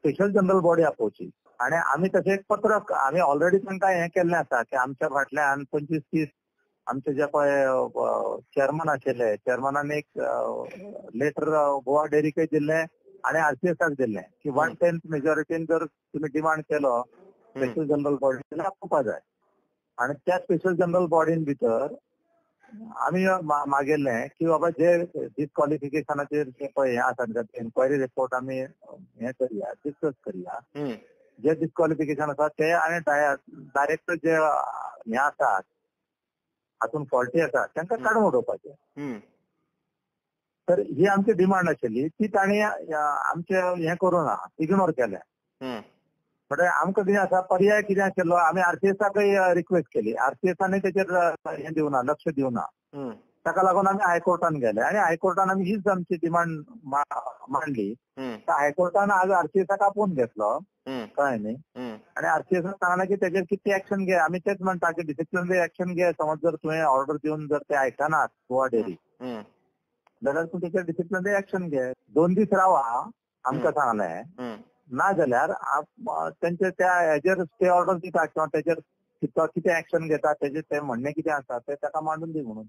Special general body आपोवची आणि आम्ही तशें एक पत्र आम्ही ऑलरेडी तांकां हें केल्लें आसा की आमच्या फाटल्यान 25-30 आमचे जे पळय चेअरमन आशिल्ले चेअरमनान एक लेटर गोवा डेरीकय दिल्लें आणि आरसीएसाक दिल्लें की 1/10 मेजॉरिटीन जर तुम्ही डिमांड केलो स्पेशल जनरल बॉडी जाल्यार आपोवपा जाय. आणि त्या स्पेशल जनरल बॉडीन भितर आम्ही मागेल्लें की बाबा जे डिस्क्वॉलिफिकेशनाचेर जे पळय हें आसा एन्क्वायरी रिपोर्ट आमी हें करया डिस्कस करया. जे डिस्क्वॉलिफिकेशन आसा ते आनी डायरेक्ट जे हें आसात हातून फॉल्टी आसात तांकां काडून उडोवपाचें. तर ही आमची डिमांड आशिल्ली ती तांणी आमचे हें करूना इग्नोर केलें. म्हणजे आमकां कितें आसा पर्याय कितें आशिल्लो आमी आरसीएसाकय रिक्वेस्ट केली आरसीएसानय तेचेर हें दिवना लक्ष दिवना. ताका लागून आमी हायकोर्टान गेले आणि हायकोर्टान आमी हीच आमची डिमांड मांडली. तर हायकोर्टान आज आरसीएसाक आपोवन घेतलो कळ्ळें न्ही. आणि आरसीएसान सांगलें की तेचेर कितें एक्शन घे आमी तेच म्हणटा की डिसिप्लिनरी एक्शन घे समज जर तुवें ऑर्डर दिवन जर ते आयकनात गोवा डेरी जाल्यार तूं तेचेर डिसिप्लिनरी एक्शन घे 2 दीस रावा आमकां सांगलें ना जाल्यार तेंचे त्या हेचेर स्टे ऑर्डर दिता किंवा तेचेर कितें एक्शन घेता तेचेर ते म्हणणें कितें आसा ते ताका मांडून दी म्हणून.